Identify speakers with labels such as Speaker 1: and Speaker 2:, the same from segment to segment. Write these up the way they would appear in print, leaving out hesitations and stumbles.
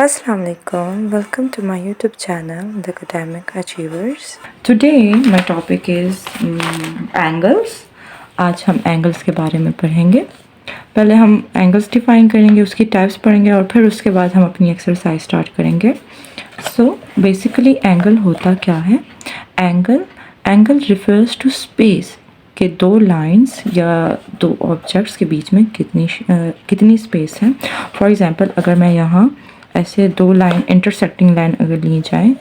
Speaker 1: Assalamu alaikum. Welcome to my YouTube channel, The Academic Achievers. Today my topic is angles. आज हम angles के बारे में पढ़ेंगे। पहले हम एंगल्स डिफाइन करेंगे, उसकी टाइप्स पढ़ेंगे और फिर उसके बाद हम अपनी एक्सरसाइज स्टार्ट करेंगे। सो बेसिकली एंगल होता क्या है? एंगल रिफर्स टू स्पेस के दो लाइंस या दो ऑब्जेक्ट्स के बीच में कितनी स्पेस है। फॉर एग्जांपल अगर मैं यहाँ ऐसे दो लाइन इंटरसेक्टिंग लाइन अगर ली जाए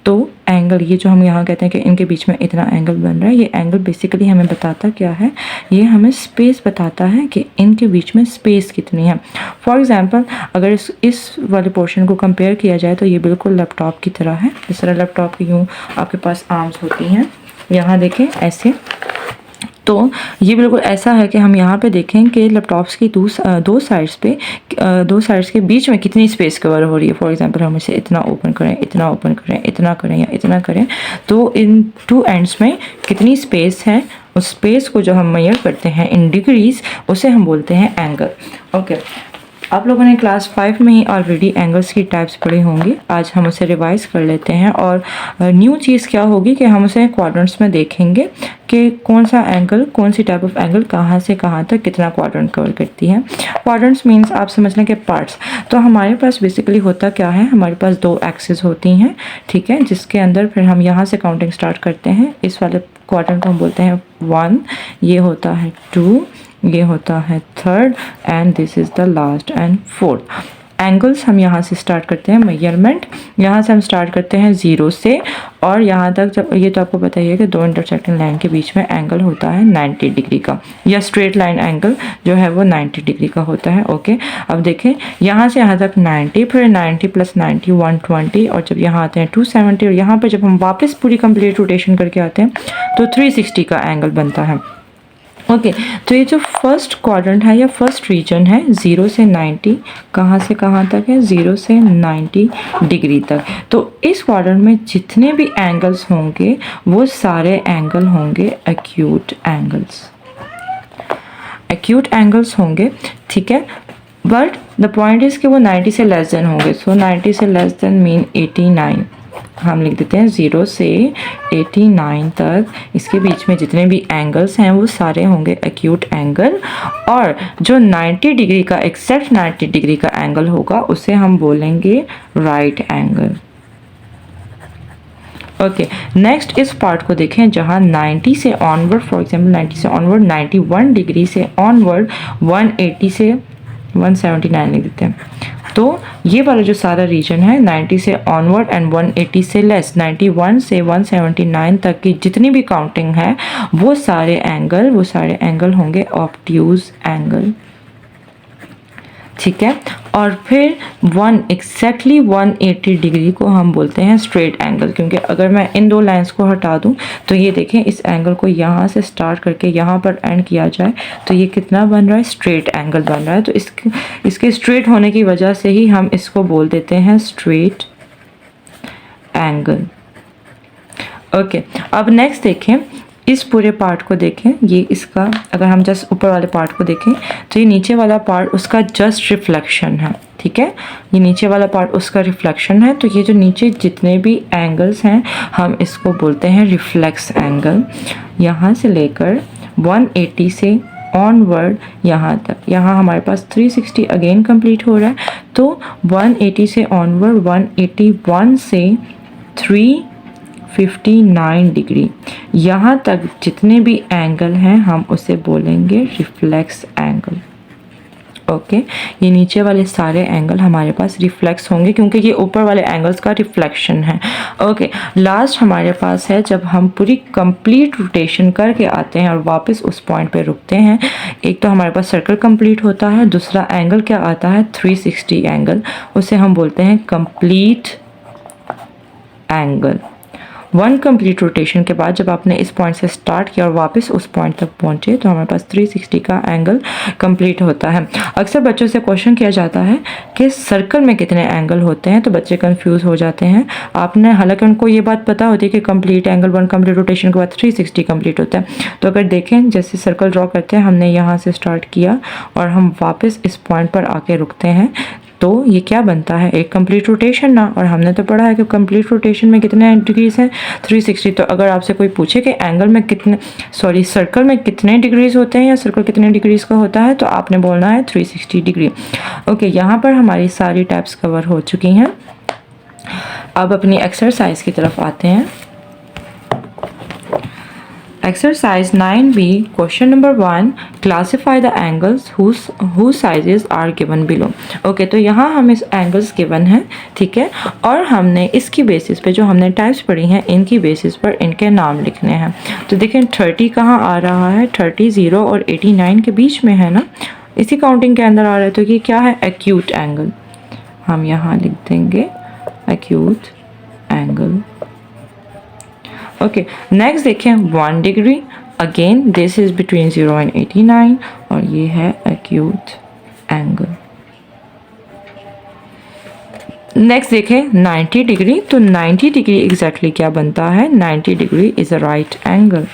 Speaker 1: तो एंगल, ये जो हम यहाँ कहते हैं कि इनके बीच में इतना एंगल बन रहा है, ये एंगल बेसिकली हमें बताता क्या है? ये हमें स्पेस बताता है कि इनके बीच में स्पेस कितनी है। फॉर एग्जांपल अगर इस वाले पोर्शन को कंपेयर किया जाए तो ये बिल्कुल लैपटॉप की तरह है। जिस तरह लैपटॉप की यूँ आपके पास आर्म्स होती हैं, यहाँ देखें ऐसे, तो ये बिल्कुल ऐसा है कि हम यहाँ पे देखें कि लैपटॉप्स की दो साइड्स के बीच में कितनी स्पेस कवर हो रही है। फॉर एग्जांपल हम इसे इतना ओपन करें, इतना ओपन करें, इतना करें या इतना करें, तो इन टू एंड्स में कितनी स्पेस है, उस स्पेस को जो हम मेजर करते हैं इन डिग्रीज, उसे हम बोलते हैं एंगल। ओके, आप लोगों ने क्लास 5 में ही ऑलरेडी एंगल्स की टाइप्स पढ़ी होंगी। आज हम उसे रिवाइज कर लेते हैं और न्यू चीज़ क्या होगी कि हम उसे क्वाड्रेंट्स में देखेंगे कि कौन सा एंगल, कौन सी टाइप ऑफ एंगल कहाँ से कहाँ तक कितना क्वाड्रेंट कवर करती है। क्वाड्रेंट्स मीन्स आप समझ लें कि पार्ट्स। तो हमारे पास बेसिकली होता क्या है, हमारे पास दो एक्सिस होती हैं, ठीक है, जिसके अंदर फिर हम यहाँ से काउंटिंग स्टार्ट करते हैं। इस वाले क्वाड्रेंट को हम बोलते हैं 1, ये होता है 2, ये होता है 3rd and this is the last and 4th। Angles हम यहाँ से स्टार्ट करते हैं मेजरमेंट, यहाँ से हम स्टार्ट करते हैं 0 से और यहाँ तक। जब ये तो आपको पता ही है कि दो इंटरसेक्टिंग लाइन के बीच में एंगल होता है 90 डिग्री का, या स्ट्रेट लाइन एंगल जो है वो 90 डिग्री का होता है। ओके, अब देखें यहाँ से यहाँ तक 90, फिर 90 + 90 120, और जब यहाँ आते हैं 270, और यहाँ पर जब हम वापस पूरी कंप्लीट रोटेशन करके आते हैं तो 360 का एंगल बनता है। ओके, तो ये जो फर्स्ट क्वाड्रेंट है या फर्स्ट रीजन है 0 से 90, कहाँ से कहाँ तक है? 0 से 90 डिग्री तक। तो इस क्वाड्रेंट में जितने भी एंगल्स होंगे वो सारे एंगल होंगे एक्यूट एंगल्स होंगे, ठीक है। बट द पॉइंट इज़ कि वो 90 से लेस देन होंगे। सो 90 से लेस देन मीन 89, हम लिख देते हैं 0 से 89 तक इसके बीच में जितने भी एंगल्स हैं वो सारे होंगे एक्यूट एंगल। और जो 90 डिग्री का, एक्जैक्ट 90 डिग्री का एंगल होगा उसे हम बोलेंगे राइट एंगल। ओके, नेक्स्ट इस पार्ट को देखें जहाँ 90 से ऑनवर्ड, फॉर एग्जांपल 90 से ऑनवर्ड, 91 डिग्री से ऑनवर्ड, 180 से 179 लिख देते हैं। तो ये वाला जो सारा रीजन है 90 से ऑनवर्ड एंड 180 से लेस, 91 से 179 तक की जितनी भी काउंटिंग है वो सारे एंगल होंगे ऑब्ट्यूज एंगल, ठीक है। और फिर एक्जैक्टली 180 डिग्री को हम बोलते हैं स्ट्रेट एंगल, क्योंकि अगर मैं इन दो लाइंस को हटा दूं तो ये देखें इस एंगल को यहाँ से स्टार्ट करके यहाँ पर एंड किया जाए तो ये कितना बन रहा है? स्ट्रेट एंगल बन रहा है। तो इसके स्ट्रेट होने की वजह से ही हम इसको बोल देते हैं स्ट्रेट एंगल। ओके, अब नेक्स्ट देखें, इस पूरे पार्ट को देखें, ये इसका, अगर हम जस्ट ऊपर वाले पार्ट को देखें तो ये नीचे वाला पार्ट उसका जस्ट रिफ्लेक्शन है, ठीक है। ये नीचे वाला पार्ट उसका रिफ्लेक्शन है। तो ये जो नीचे जितने भी एंगल्स हैं हम इसको बोलते हैं रिफ्लेक्स एंगल। यहाँ से लेकर 180 से ऑनवर्ड यहाँ तक, यहाँ हमारे पास 360 अगेन कंप्लीट हो रहा है। तो 180 से ऑनवर्ड 181 से 359 डिग्री, यहाँ तक जितने भी एंगल हैं हम उसे बोलेंगे रिफ्लेक्स एंगल। ओके, ये नीचे वाले सारे एंगल हमारे पास रिफ्लेक्स होंगे क्योंकि ये ऊपर वाले एंगल्स का रिफ्लेक्शन है। ओके, लास्ट हमारे पास है जब हम पूरी कंप्लीट रोटेशन करके आते हैं और वापस उस पॉइंट पे रुकते हैं। एक तो हमारे पास सर्कल कंप्लीट होता है, दूसरा एंगल क्या आता है? 360 एंगल, उसे हम बोलते हैं complete angle. One complete rotation के बाद जब आपने इस पॉइंट से स्टार्ट किया और वापस उस पॉइंट तक पहुंचे तो हमारे पास 360 का एंगल कंप्लीट होता है। अक्सर बच्चों से क्वेश्चन किया जाता है कि सर्कल में कितने एंगल होते हैं, तो बच्चे कंफ्यूज हो जाते हैं। आपने, हालांकि उनको ये बात पता होती है कि complete angle one complete rotation के बाद 360 कंप्लीट होता है। तो अगर देखें, जैसे सर्कल ड्रॉ करते हैं, हमने यहाँ से स्टार्ट किया और हम वापस इस पॉइंट पर आके रुकते हैं तो ये क्या बनता है, एक कंप्लीट रोटेशन ना। और हमने तो पढ़ा है कि कंप्लीट रोटेशन में कितने डिग्रीज हैं, 360। तो अगर आपसे कोई पूछे कि एंगल में कितने, सॉरी सर्कल में कितने डिग्रीज होते हैं या सर्कल कितने डिग्रीज का होता है, तो आपने बोलना है 360 डिग्री। ओके, यहाँ पर हमारी सारी टाइप्स कवर हो चुकी हैं। अब अपनी एक्सरसाइज की तरफ आते हैं। Exercise 9B, question number 1, classify the angles whose sizes are given below. Okay, तो यहाँ हमें एंगल्स गिवन हैं, ठीक है, और हमने इसकी बेसिस पे जो हमने टाइप्स पढ़ी हैं इनकी बेसिस पर इनके नाम लिखने हैं। तो देखें 30 कहाँ आ रहा है, 30 0 और 89 के बीच में है ना, इसी काउंटिंग के अंदर आ रहा है। तो ये क्या है, एक्यूट एंगल। हम यहाँ लिख देंगे एक्यूट एंगल। ओके, नेक्स्ट देखें 1 degree, again this is between 0 and 89 और ये है एक्यूट एंगल। नेक्स्ट देखें 90 डिग्री, तो 90 डिग्री एग्जैक्टली क्या बनता है, 90 degree is a right angle.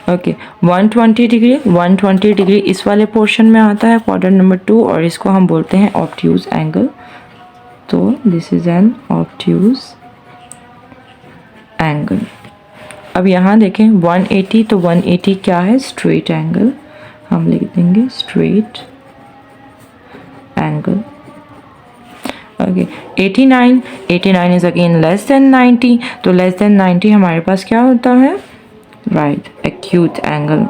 Speaker 1: Okay, 120 degree, 120 degree इस वाले पोर्शन में आता है, क्वाड्रेंट नंबर 2, और इसको हम बोलते हैं ऑब्ट्यूज एंगल। तो this is an obtuse angle. अब यहाँ देखें 180, तो 180 क्या है, स्ट्रेट एंगल। हम लिख देंगे straight angle. Okay, 89, 89 is again less than 90, तो लेस देन 90 हमारे पास क्या होता है, right acute angle.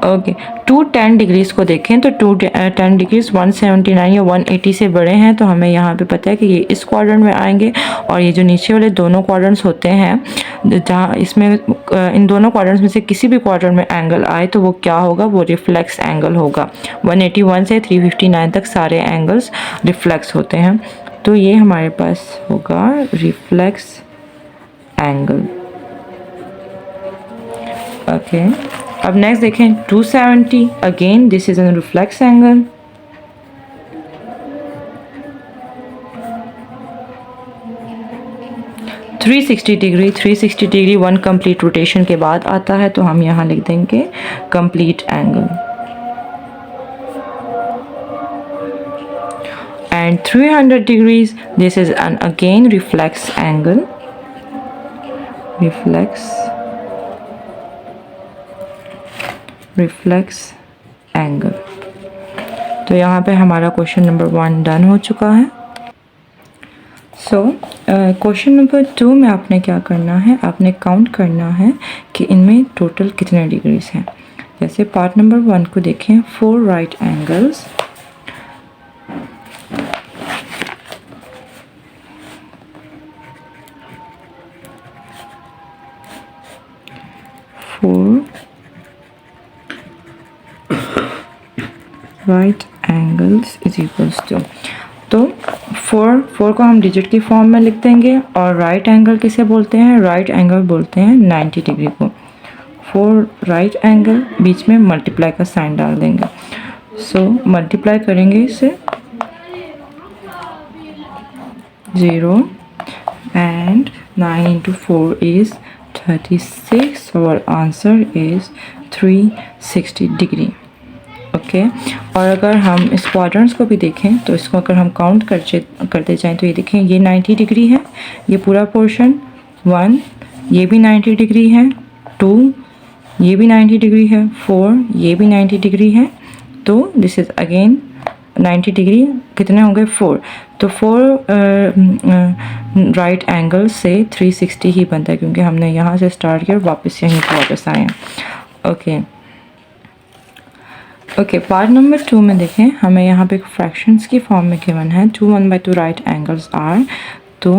Speaker 1: Okay, 210 degrees को देखें तो 210 डिग्रीज 179 या 180 से बड़े हैं, तो हमें यहाँ पे पता है कि ये इस क्वाड्रेंट में आएंगे, और ये जो नीचे वाले दोनों क्वाड्रेंट्स होते हैं, जहाँ इसमें इन दोनों क्वाड्रेंट्स में से किसी भी क्वाड्रेंट में एंगल आए तो वो क्या होगा, वो रिफ्लेक्स एंगल होगा। 181 से 359 तक सारे एंगल्स रिफ्लेक्स होते हैं, तो ये हमारे पास होगा रिफ्लेक्स एंगल। ओके, अब नेक्स्ट देखें 270, again this is an reflex angle. Three 360 degree 1 complete rotation के बाद आता है, तो हम यहाँ लिख देंगे complete angle. And 300 degrees, this is an again reflex angle, reflex angle. तो यहाँ पे हमारा क्वेश्चन नंबर 1 डन हो चुका है। सो क्वेश्चन नंबर 2 में आपने क्या करना है, आपने काउंट करना है कि इनमें टोटल कितने डिग्रीज हैं। जैसे पार्ट नंबर 1 को देखें, 4 right angles, right angles is equals to, तो 4 को हम डिजिट की फॉर्म में लिख देंगे, और राइट एंगल किसे बोलते हैं, राइट एंगल बोलते हैं 90 डिग्री को। 4 राइट एंगल, बीच में मल्टीप्लाई का साइन डाल देंगे। सो मल्टीप्लाई करेंगे इसे 0 एंड 9 into 4 is 36, और आंसर इज 360 डिग्री। ओके, और अगर हम इस क्वाड्रेंट्स को भी देखें तो इसको अगर हम काउंट करते जाएं तो ये देखें, ये 90 डिग्री है, ये पूरा पोर्शन 1, ये भी 90 डिग्री है, 2 ये भी 90 डिग्री है, 4 ये भी 90 डिग्री है, तो दिस इज़ अगेन 90 डिग्री, कितने होंगे 4, तो 4 राइट एंगल से 360 ही बनता है, क्योंकि हमने यहाँ से स्टार्ट किया और वापस यहीं पर वापस आए हैं। ओके, पार्ट नंबर 2 में देखें, हमें यहाँ पे फ्रैक्शंस की फॉर्म में गिवन है 2 1/2 राइट एंगल्स आर। तो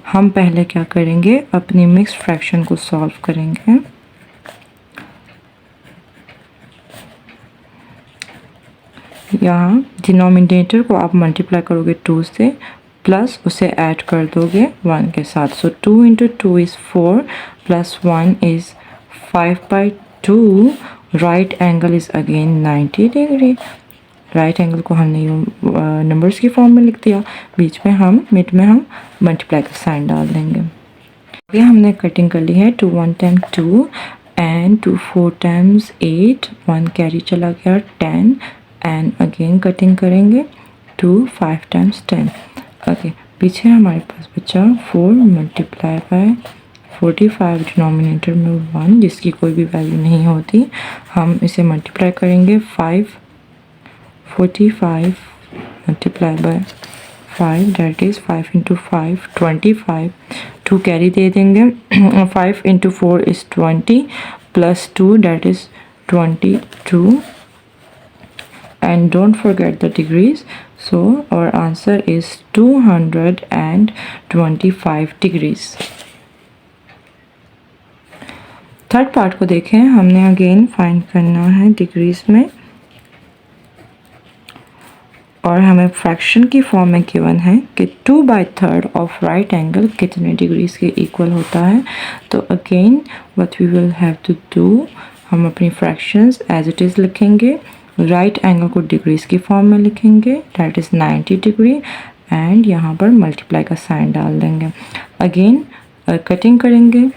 Speaker 1: हम पहले क्या करेंगे, अपनी मिक्स्ड फ्रैक्शन को सॉल्व करेंगे। यहाँ डिनोमिनेटर को आप मल्टीप्लाई करोगे 2 से, प्लस उसे ऐड कर दोगे 1 के साथ। सो 2 into 2 is 4 plus 1 is 5/2। Right angle is again 90 degree. Right angle को हमने यूँ नंबर्स की फॉर्म में लिख दिया, बीच में हम मिड में हम मल्टीप्लाई का साइन डाल देंगे। ये हमने कटिंग कर ली है 2 1 10 2, and 2 4 times 8, 1 कैरी चला गया 10 and again कटिंग करेंगे 2 5 times 10. ओके, पीछे हमारे पास बचा 4 मल्टीप्लाई बाय 45 डिनोमिनेटर में 1 जिसकी कोई भी वैल्यू नहीं होती, हम इसे मल्टीप्लाई करेंगे 5 45 multiply by 5 that is 5 into 5 25, 2 carry दे देंगे 5 into 4 is 20 plus 2 that is 22 and don't forget the degrees, so our answer is 225 degrees. Third part को देखें, हमने अगेन फाइंड करना है डिग्रीज में और हमें फ्रैक्शन की फॉर्म में गिवन है कि 2/3 ऑफ राइट एंगल कितने डिग्रीज के इक्वल होता है. तो again what we will have to do, हम अपनी फ्रैक्शंस एज इट इज़ लिखेंगे, राइट एंगल को डिग्रीज की फॉर्म में लिखेंगे दैट इज़ 90 डिग्री एंड यहाँ पर मल्टीप्लाई का साइन डाल देंगे. अगेन कटिंग करेंगे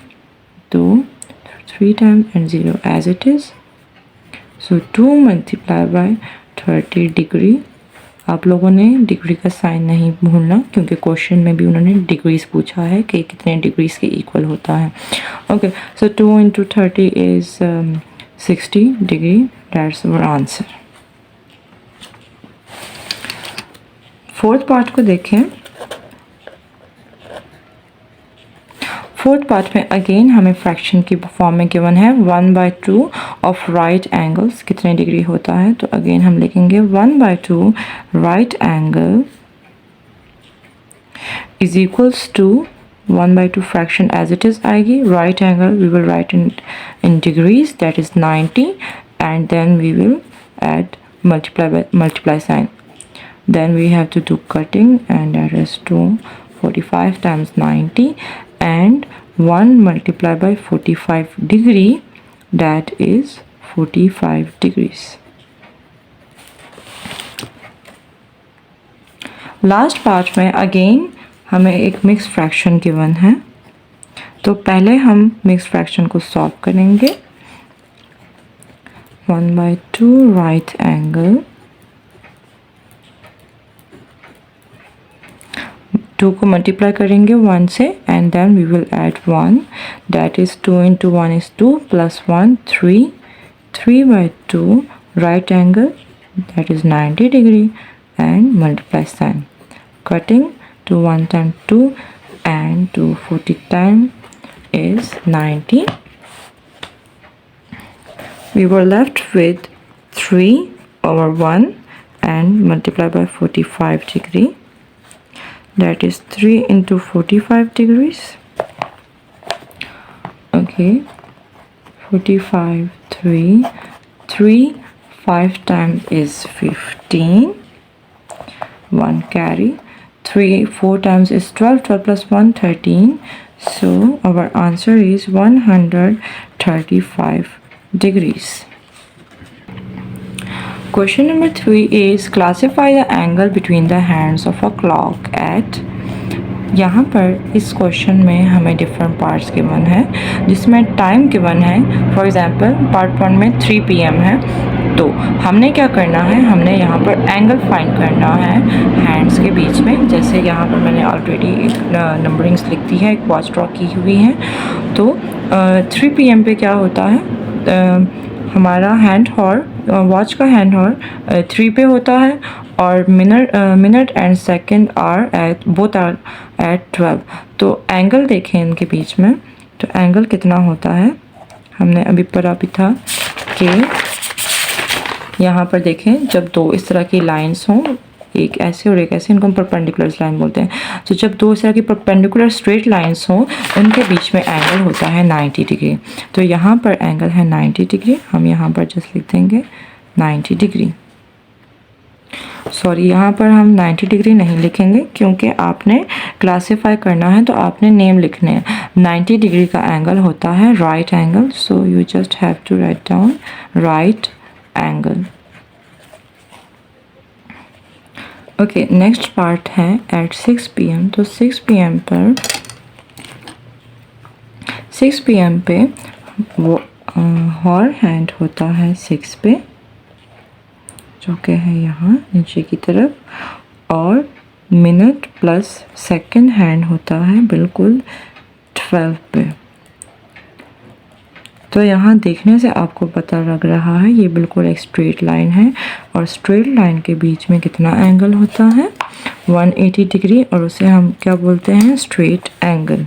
Speaker 1: तो 3 times and 0 as it is, so 2 multiply by 30 degree. आप लोगों ने डिग्री का साइन नहीं भूलना क्योंकि क्वेश्चन में भी उन्होंने डिग्रीज पूछा है कि कितने डिग्रीज के इक्वल होता है. Okay, so 2 into 30 is 60 degree. That's our answer. Fourth part को देखें. फोर्थ पार्ट में अगेन हमें फ्रैक्शन की फॉर्म में गिवन है 1/2 ऑफ राइट एंगल्स कितने डिग्री होता है. तो अगेन हम लिखेंगे 1/2 right angle is equals to 1/2 fraction as it is आएगी. Right angle we will write in degrees that is 90 and then we will add multiply sign. Then we have to do cutting and that is 245 times 90 and 1 multiplied by 45 degree that is 45 degrees. Last part में again हमें एक mix fraction given है, तो पहले हम mix fraction को solve करेंगे. 1/2 right angle, 2 को मल्टीप्लाई करेंगे 1 से and then we will add 1 that is 2 into 1 is 2 plus 1 3, 3/2 right angle that is 90 degree and multiply sign. Cutting to 1 times 2 and 240 times is 90. We were left with 3 over 1 and multiply by 45 degree. That is 3 into 45 degrees. Okay, 45, 3, 5 times is 15. 1 carry. 4 times is 12. 12 plus 1, 13. So our answer is 135 degrees. Question number 3 is classify the angle between the hands of a clock at. यहाँ पर इस question में हमें different parts given है जिसमें time given है. For example part 1 में 3 PM है, तो हमने क्या करना है, हमने यहाँ पर एंगल फाइंड करना है हैंड्स के बीच में. जैसे यहाँ पर मैंने ऑलरेडी एक नंबरिंग्स लिख दी है, एक वॉच ड्रॉ की हुई है. तो 3 PM पे क्या होता है, हमारा हैंड हॉर वॉच का हैंड हॉर 3 पे होता है और minute and second are at both are at 12. तो एंगल देखें इनके बीच में, तो एंगल कितना होता है, हमने अभी पढ़ा भी था कि यहाँ पर देखें जब दो इस तरह की लाइंस हों, एक ऐसे और एक ऐसे, इनको हम परपेंडिकुलर लाइन बोलते हैं. तो जब दो इस तरह की परपेंडिकुलर स्ट्रेट लाइंस हों उनके बीच में एंगल होता है 90 डिग्री. तो यहाँ पर एंगल है 90 डिग्री. हम यहाँ पर जस्ट लिख देंगे 90 डिग्री. सॉरी, यहाँ पर हम 90 डिग्री नहीं लिखेंगे क्योंकि आपने क्लासीफाई करना है तो आपने नेम लिखने हैं. 90 डिग्री का एंगल होता है right angle, so you just have to write down right angle. Okay, next part है एट 6 PM. तो 6 PM पे वो हॉर हैंड होता है 6 पे, जो कि है यहाँ नीचे की तरफ, और मिनट प्लस सेकंड हैंड होता है बिल्कुल 12 पे। तो यहाँ देखने से आपको पता लग रहा है ये बिल्कुल एक स्ट्रेट लाइन है, और स्ट्रेट लाइन के बीच में कितना एंगल होता है 180 डिग्री, और उसे हम क्या बोलते हैं स्ट्रेट एंगल।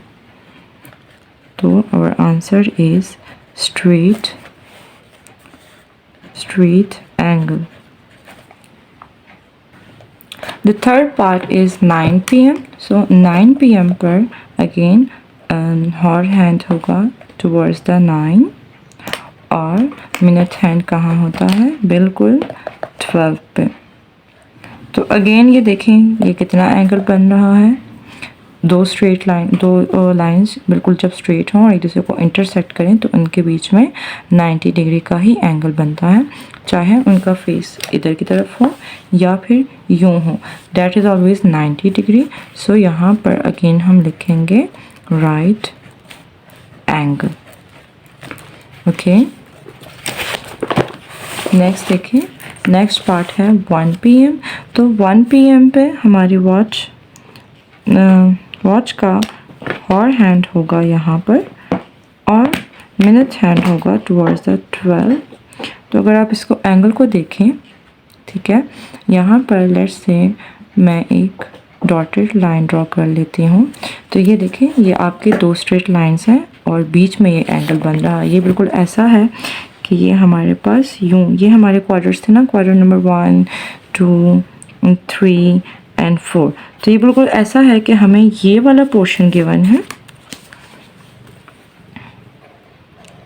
Speaker 1: तो our answer is straight angle. The third part is 9 p.m. So 9 p.m. पर again हॉर हैंड होगा towards the 9, और मिनट हैंड कहाँ होता है बिल्कुल 12 पे। तो अगेन ये देखें ये कितना एंगल बन रहा है, दो लाइंस बिल्कुल जब स्ट्रेट हों और एक दूसरे को इंटरसेक्ट करें तो उनके बीच में 90 डिग्री का ही एंगल बनता है, चाहे उनका फेस इधर की तरफ हो या फिर यूं हो, दैट इज़ ऑलवेज 90 डिग्री। सो यहाँ पर अगेन हम लिखेंगे राइट एंगल। ओके, नेक्स्ट देखिए, नेक्स्ट पार्ट है 1 PM। तो 1 PM पे हमारी वॉच का हॉर हैंड होगा यहाँ पर, और मिनट हैंड होगा टुवर्ड्स द 12। तो अगर आप इसको एंगल को देखें, ठीक है, यहाँ पर लेट्स से मैं एक डॉटेड लाइन ड्रॉ कर लेती हूँ। तो ये देखें ये आपके दो स्ट्रेट लाइंस हैं और बीच में ये एंगल बन रहा है। ये बिल्कुल ऐसा है कि ये हमारे पास यूँ, ये हमारे क्वार्टर्स थे ना, क्वार्टर नंबर 1 2 3 एंड 4। तो ये बिल्कुल ऐसा है कि हमें ये वाला पोर्शन गिवन है,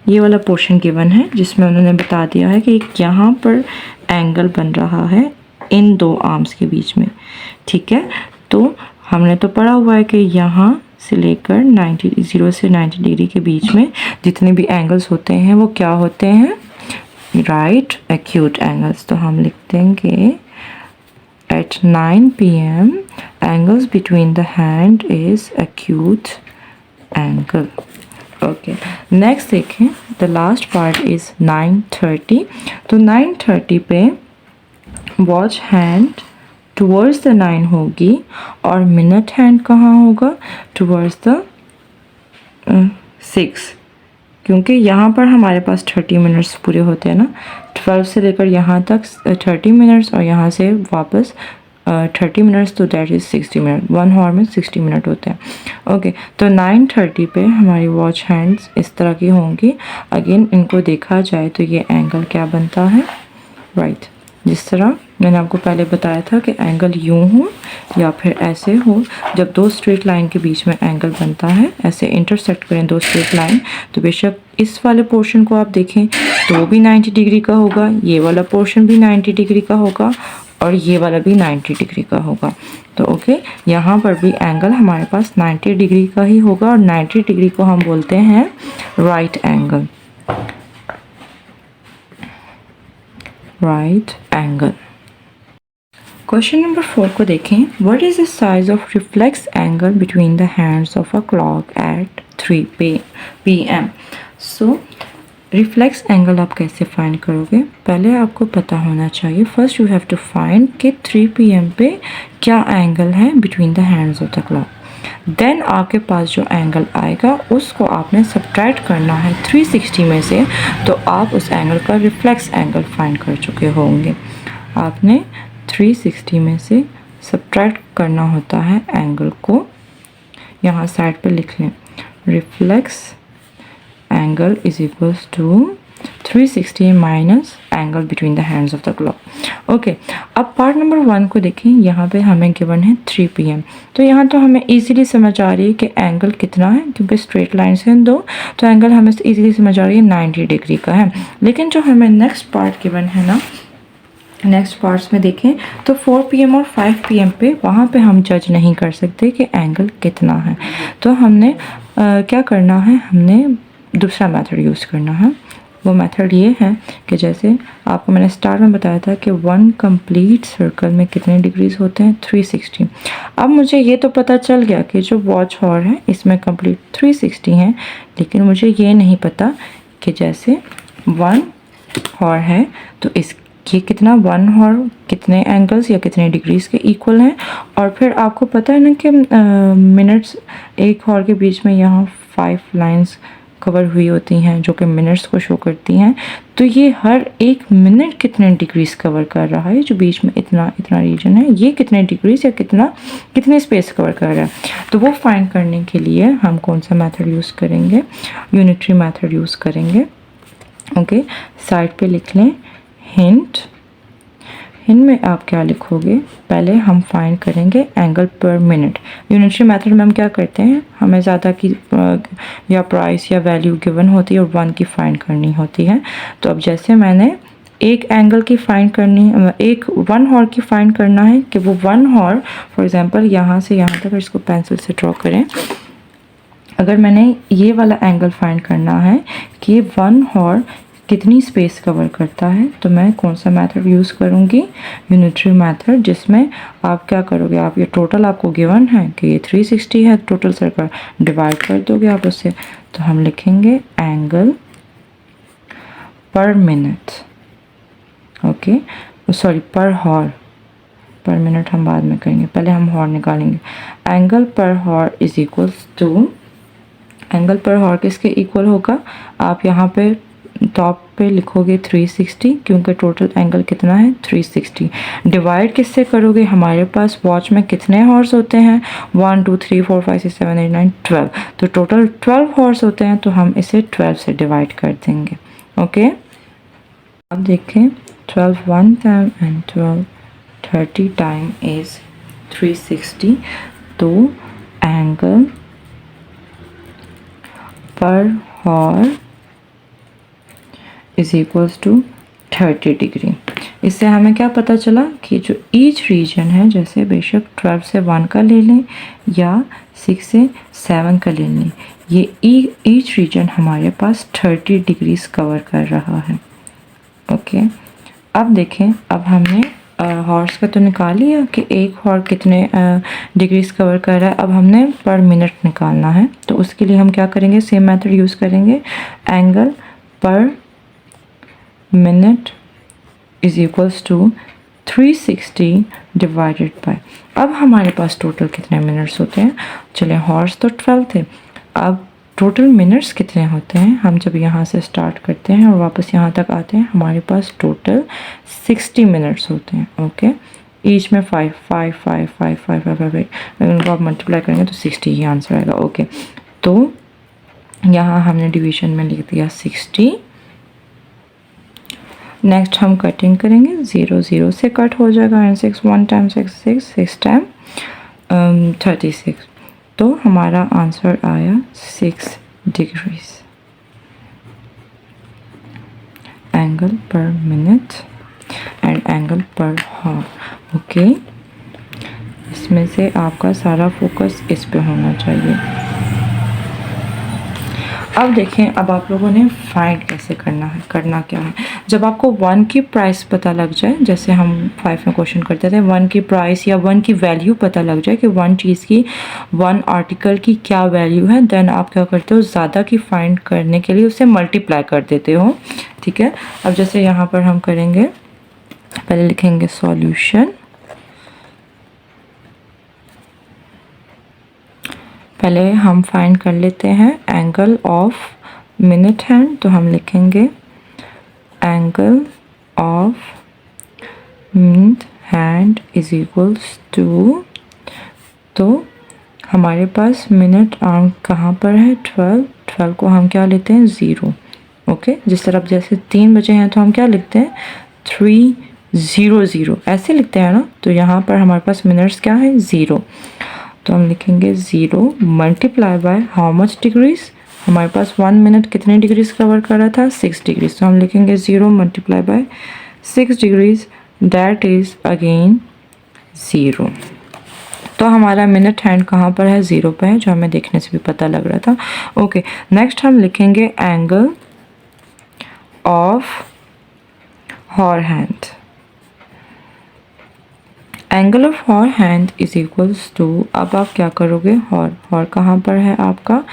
Speaker 1: ये वाला पोर्शन गिवन है जिसमें उन्होंने बता दिया है कि यहाँ पर एंगल बन रहा है इन दो आर्म्स के बीच में, ठीक है। तो हमने तो पढ़ा हुआ है कि यहाँ से लेकर 0 से 90 डिग्री के बीच में जितने भी एंगल्स होते हैं वो क्या होते हैं, राइट एक्यूट एंगल्स। तो हम लिख देंगे at 9 PM angles between the hand is acute angle. Okay, next देखें, the last part is 9:30। तो 9:30 पे वॉच हैंड towards the 9 होगी और मिनट हैंड कहाँ होगा, towards the 6, क्योंकि यहाँ पर हमारे पास 30 मिनट्स पूरे होते हैं ना, 12 से लेकर यहाँ तक 30 मिनट्स और यहाँ से वापस 30 मिनट्स, तो दैट इज़ 60 मिनट, 1 हॉर में 60 मिनट होते हैं। ओके, तो 9:30 पे हमारी वॉच हैंड्स इस तरह की होंगी। अगेन इनको देखा जाए तो ये एंगल क्या बनता है, राइट जिस तरह मैंने आपको पहले बताया था कि एंगल यूं हो या फिर ऐसे हो। जब दो स्ट्रेट लाइन के बीच में एंगल बनता है, ऐसे इंटरसेक्ट करें दो स्ट्रेट लाइन, तो बेशक इस वाले पोर्शन को आप देखें तो भी 90 डिग्री का होगा, ये वाला पोर्शन भी 90 डिग्री का होगा और ये वाला भी 90 डिग्री का होगा। तो ओके, यहाँ पर भी एंगल हमारे पास 90 डिग्री का ही होगा और 90 डिग्री को हम बोलते हैं right angle, right angle. Question number 4 को देखें, what is the size of reflex angle between the hands of a clock at 3 PM। So reflex angle आप कैसे फाइंड करोगे, पहले आपको पता होना चाहिए, first you have to find कि 3 PM पे क्या एंगल है between the hands of the clock. Then आपके पास जो एंगल आएगा उसको आपने सब्ट्रैक्ट करना है 360 में से, तो आप उस एंगल का रिफ्लेक्स एंगल फाइंड कर चुके होंगे। आपने 360 में से सब्ट्रैक्ट करना होता है एंगल को, यहाँ साइड पे लिख लें, reflex angle is equals to 360 minus angle between the hands of the clock. Okay, अब पार्ट नंबर 1 को देखें, यहाँ पे हमें गिवन है 3 PM। तो यहाँ तो हमें इजीली समझ आ रही है कि एंगल कितना है, क्योंकि स्ट्रेट लाइन्स हैं दो, तो एंगल हमें इजीली समझ आ रही है 90 डिग्री का है। लेकिन जो हमें नेक्स्ट पार्ट गिवन है ना, नेक्स्ट पार्ट्स में देखें तो 4 PM और 5 PM पे वहाँ पे हम जज नहीं कर सकते कि एंगल कितना है। तो हमने क्या करना है, हमने दूसरा मेथड यूज़ करना है। वो मेथड ये है कि जैसे आपको मैंने स्टार्ट में बताया था कि 1 कंप्लीट सर्कल में कितने डिग्रीज होते हैं, 360। अब मुझे ये तो पता चल गया कि जो वॉच हॉर है इसमें कंप्लीट 360 हैं, लेकिन मुझे ये नहीं पता कि जैसे 1 हॉर है तो ये कितना 1 हॉर कितने एंगल्स या कितने डिग्रीज के इक्वल हैं। और फिर आपको पता है ना कि मिनट्स एक हॉर के बीच में यहाँ 5 लाइंस कवर हुई होती हैं जो कि मिनट्स को शो करती हैं। तो ये हर एक मिनट कितने डिग्रीज कवर कर रहा है, जो बीच में इतना रीजन है, ये कितने डिग्रीज या कितने स्पेस कवर कर रहा है। तो वो फाइंड करने के लिए हम कौन सा मेथड यूज़ करेंगे, यूनिटरी मेथड यूज़ करेंगे। ओके, साइड पे लिख लें हिंट में आप क्या लिखोगे, पहले हम फाइंड करेंगे angle per minute. Unitary method में हम क्या करते हैं, हमें ज़्यादा की या प्राइस या वैल्यू गिवन होती है और 1 की फाइंड करनी होती है। तो अब जैसे मैंने एक एंगल की फाइंड करनी, एक 1 हॉर की फाइंड करना है कि वो 1 हॉर फॉर एग्जांपल यहाँ से यहाँ तक, इसको पेंसिल से ड्रॉ करें। अगर मैंने ये वाला एंगल फाइंड करना है कि 1 हॉर कितनी स्पेस कवर करता है, तो मैं कौन सा मेथड यूज़ करूँगी, यूनिटरी मेथड, जिसमें आप क्या करोगे, आप ये टोटल आपको गिवन है कि ये 360 है, टोटल सर्कल डिवाइड कर दोगे आप उससे। तो हम लिखेंगे angle per minute, okay sorry पर हॉर, पर मिनट हम बाद में करेंगे, पहले हम हॉर निकालेंगे। Angle per hour is equals to, angle per hour किसके इक्वल होगा, आप यहाँ पे टॉप पे लिखोगे 360, क्योंकि टोटल एंगल कितना है 360। डिवाइड किससे करोगे, हमारे पास वॉच में कितने हॉर्स होते हैं 1 2 3 4 5 6 7 8 9 12, तो टोटल 12 हॉर्स होते हैं, तो हम इसे 12 से डिवाइड कर देंगे। ओके, अब देखें 12 1 टाइम एंड 12 30 टाइम इज 360, तो angle per hour is equals to 30 degree. इससे हमें क्या पता चला कि जो ईच रीजन है, जैसे बेशक 12 से 1 का ले लें या 6 से 7 का ले लें, ये ईच रीजन हमारे पास 30 डिग्रीज कवर कर रहा है। ओके, अब देखें, अब हमने हॉर्स का तो निकाल लिया कि एक हॉर्स कितने डिग्रीज कवर कर रहा है। अब हमने पर मिनट निकालना है, तो उसके लिए हम क्या करेंगे, सेम मेथड यूज़ करेंगे, angle per minute is equals to 360 divided by, अब हमारे पास टोटल कितने मिनट्स होते हैं, चले हॉर्स तो 12 थे, अब टोटल मिनट्स कितने होते हैं, हम जब यहाँ से स्टार्ट करते हैं और वापस यहाँ तक आते हैं, हमारे पास टोटल 60 मिनट्स होते हैं। ओके, ईच में 5 5 5 5 5 5 5 अगर उनको आप मल्टीप्लाई करेंगे तो 60 ही आंसर आएगा। ओके, तो यहाँ हमने डिवीजन में लिख दिया 60। नेक्स्ट हम कटिंग करेंगे, 0 0 से कट हो जाएगा एंड 6 1 टाइम 6 6 6 टाइम 36, तो हमारा आंसर आया 6 degrees. Angle per minute and angle per horror. Okay, इसमें से आपका सारा फोकस इस पे होना चाहिए। अब देखें, अब आप लोगों ने फाइंड कैसे करना है, करना क्या है, जब आपको 1 की प्राइस पता लग जाए, जैसे हम 5 में क्वेश्चन करते थे, 1 की प्राइस या 1 की वैल्यू पता लग जाए कि 1 चीज़ की 1 आर्टिकल की क्या वैल्यू है, देन आप क्या करते हो, ज़्यादा की फाइंड करने के लिए उसे मल्टीप्लाई कर देते हो। ठीक है, अब जैसे यहाँ पर हम करेंगे, पहले लिखेंगे सॉल्यूशन, पहले हम फाइंड कर लेते हैं एंगल ऑफ मिनट हैंड, तो हम लिखेंगे angle of minute hand is equals to, तो हमारे पास मिनट आर्म कहाँ पर है 12, 12 को हम क्या लेते हैं 0। ओके, जिस तरफ जैसे 3 बजे हैं तो हम क्या लिखते हैं 300 ऐसे लिखते हैं ना, तो यहाँ पर हमारे पास मिनट्स क्या है 0, तो हम लिखेंगे 0 multiply by how much degrees, हमारे पास 1 मिनट कितने डिग्रीज कवर कर रहा था 6 डिग्रीज, तो हम लिखेंगे 0 multiply by 6 degrees, that is again 0। तो हमारा मिनट हैंड कहाँ पर है 0 पे है, जो हमें देखने से भी पता लग रहा था। ओके, नेक्स्ट हम लिखेंगे angle of hour hand, angle of hour hand is equals to, अब आप क्या करोगे, हॉर कहाँ पर है आपका,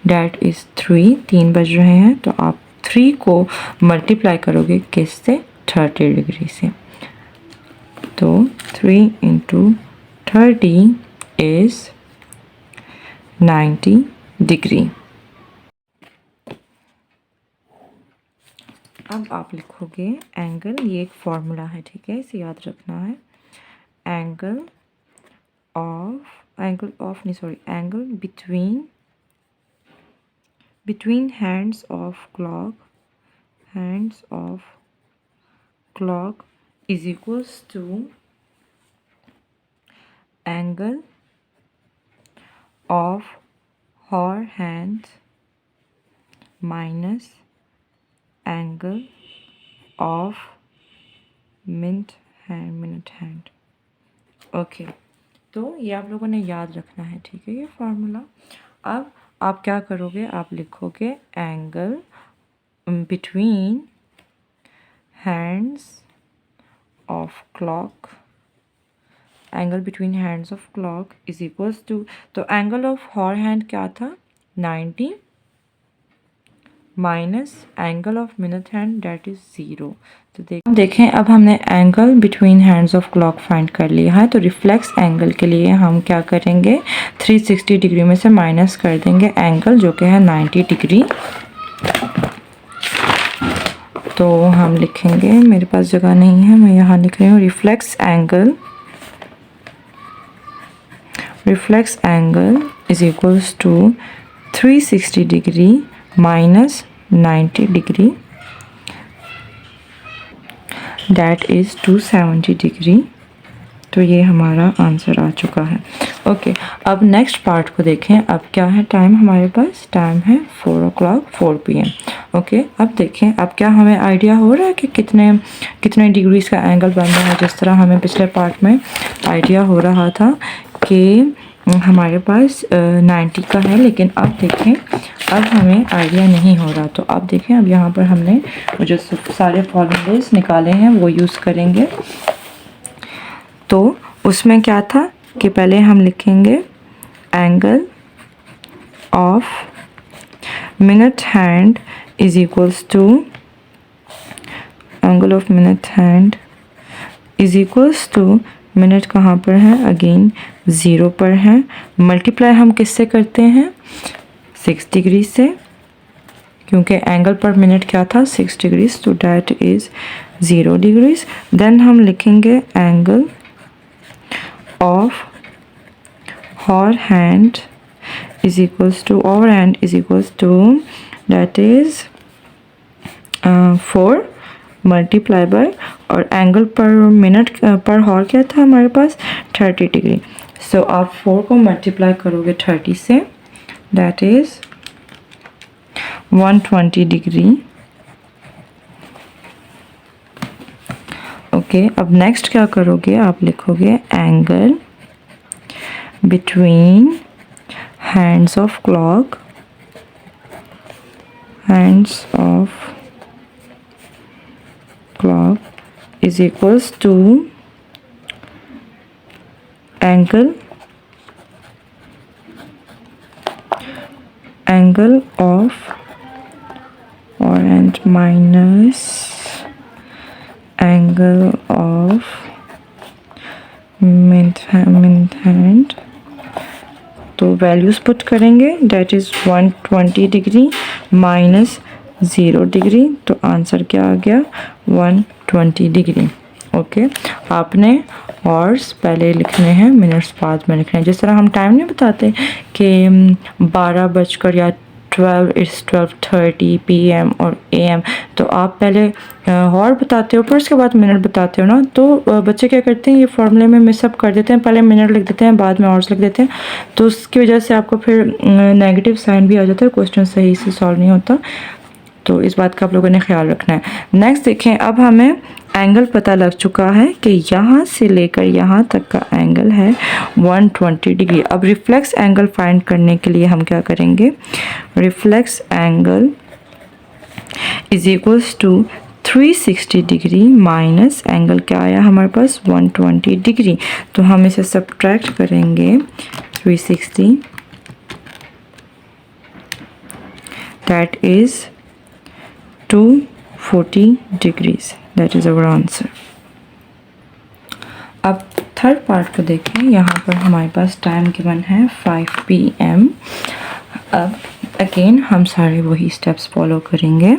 Speaker 1: डैट इज़ 3 बज रहे हैं, तो आप 3 को मल्टीप्लाई करोगे किससे? 30 डिग्री से। तो 3 × 30 इज़ 90 डिग्री। अब आप लिखोगे एंगल, ये एक फॉर्मूला है, ठीक है, इसे याद रखना है। Angle between hands of clock is equals to angle of hour hand minus angle of minute hand। Okay, तो ये आप लोगों ने याद रखना है, ठीक है, ये फार्मूला। अब आप क्या करोगे? आप लिखोगे angle between hands of clock, angle between hands of clock is equals to, तो एंगल ऑफ हॉर हैंड क्या था? 90 minus angle of minute hand that is 0। तो देखें अब हमने angle between hands of clock find कर लिया है। तो रिफ्लेक्स एंगल के लिए हम क्या करेंगे? 360 डिग्री में से माइनस कर देंगे एंगल जो कि है 90 डिग्री। तो हम लिखेंगे, मेरे पास जगह नहीं है, मैं यहाँ लिख रही हूँ reflex angle is equals to 360 degree minus 90 degree, that is 270 degree. तो ये हमारा आंसर आ चुका है। ओके, अब नेक्स्ट पार्ट को देखें। अब क्या है टाइम हमारे पास? टाइम है 4 o'clock 4 PM। ओके, अब देखें, अब क्या हमें आइडिया हो रहा है कि कितने डिग्रीज का एंगल बन रहा है? जिस तरह हमें पिछले पार्ट में आइडिया हो रहा था कि हमारे पास 90 का है, लेकिन अब देखें अब हमें आइडिया नहीं हो रहा। तो अब देखें, अब यहाँ पर हमने जो सारे फॉर्मूलेस निकाले हैं वो यूज़ करेंगे। तो उसमें क्या था कि पहले हम लिखेंगे angle of minute hand is equals to, angle of minute hand is equals to, minute कहाँ पर है? अगेन 0 पर है। मल्टीप्लाई हम किससे करते हैं? 6 डिग्री से, क्योंकि एंगल पर मिनट क्या था? 6 डिग्रीज, तो डैट इज़ 0 डिग्रीज। देन हम लिखेंगे angle of hour hand is equals to, hour hand is equals to, that is 4 multiply by, और angle per minute per hour क्या था हमारे पास? 30 डिग्री। सो आप 4 को मल्टीप्लाई करोगे 30 से, दैट इज़ 120 डिग्री। ओके, अब नेक्स्ट क्या करोगे? आप लिखोगे angle between hands of clock is equals to angle of or and minus angle of mid hand। तो वैल्यूज पुट करेंगे, that is 120 degree minus 0 degree. तो आंसर क्या आ गया? 120 डिग्री। ओके, आपने हॉर्स पहले लिखने हैं, मिनट्स बाद में लिखने हैं। जिस तरह हम टाइम नहीं बताते कि 12 बजकर या 12:30 PM और AM, तो आप पहले हॉर बताते हो, फिर उसके बाद मिनट बताते हो ना। तो बच्चे क्या करते हैं, ये फॉर्मूले में मिसअप कर देते हैं, पहले मिनट लिख देते हैं, बाद में हॉर्स लिख देते हैं। तो उसकी वजह से आपको फिर नेगेटिव साइन भी आ जाता है, क्वेश्चन सही से सॉल्व नहीं होता। तो इस बात का आप लोगों ने ख्याल रखना है। नेक्स्ट देखें, अब हमें एंगल पता लग चुका है कि यहाँ से लेकर यहाँ तक का एंगल है 120 डिग्री। अब रिफ्लेक्स एंगल फाइंड करने के लिए हम क्या करेंगे? Reflex angle is equals to 360 degree minus angle क्या आया हमारे पास? 120 डिग्री। तो हम इसे सब्ट्रैक्ट करेंगे 360, that is 240 degrees. That is our answer. अब थर्ड पार्ट को देखें. यहाँ पर हमारे पास टाइम गिवन है 5 PM. अब अगेन हम सारे वही स्टेप्स फॉलो करेंगे.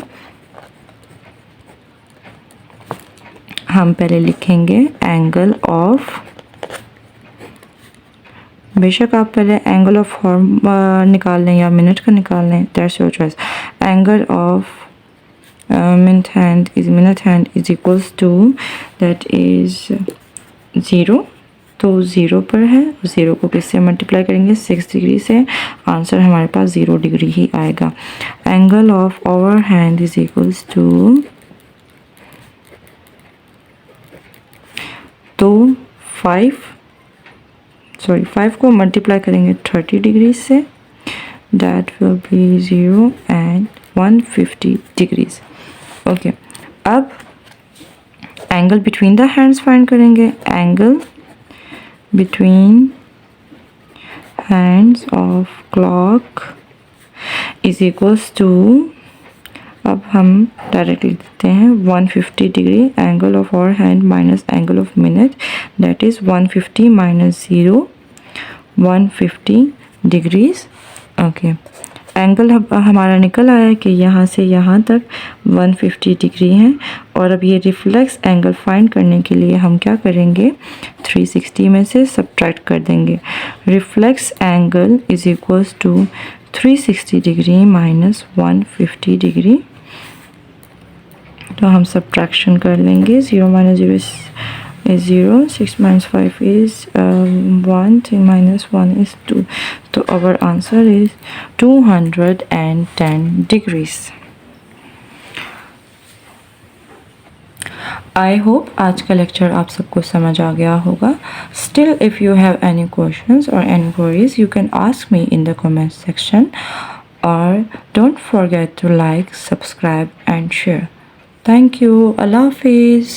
Speaker 1: हम पहले लिखेंगे एंगल ऑफ, बेशक आप पहले एंगल ऑफ हॉर्न निकाल लें या मिनट का निकाल लें, that's your choice. Angle of minute hand is equals to, that is 0. तो 0 पर है, 0 को किससे मल्टीप्लाई करेंगे? 6 डिग्री से. आंसर हमारे पास 0 डिग्री ही आएगा. Angle of hour hand is equals to, तो 5 को मल्टीप्लाई करेंगे 30 डिग्री से, that will be 0 and 150 degrees. Okay, अब angle between the hands find करेंगे. Angle between hands of clock is equals to, अब हम डायरेक्टली लिखते हैं 150 degree. Angle of hour hand minus angle of minute, that is 150 minus 0, 150 degrees. Okay, angle हमारा निकल आया कि यहाँ से यहाँ तक 150 डिग्री है. और अब ये रिफ्लेक्स एंगल फाइंड करने के लिए हम क्या करेंगे? 360 में से सब्ट्रैक्ट कर देंगे. Reflex angle is equals to 360 degree minus 150 degree. तो हम सब्ट्रैक्शन कर लेंगे. 0 minus 0 is 0, 6 minus 5 is 1, 3 minus 1 is 2. तो our answer is 210 degrees. I hope आज का लेक्चर आप सबको समझ आ गया होगा. Still, if you have any questions or any queries, you can ask me in the comment section, or don't forget to like, subscribe and share. Thank you. Allah Hafiz.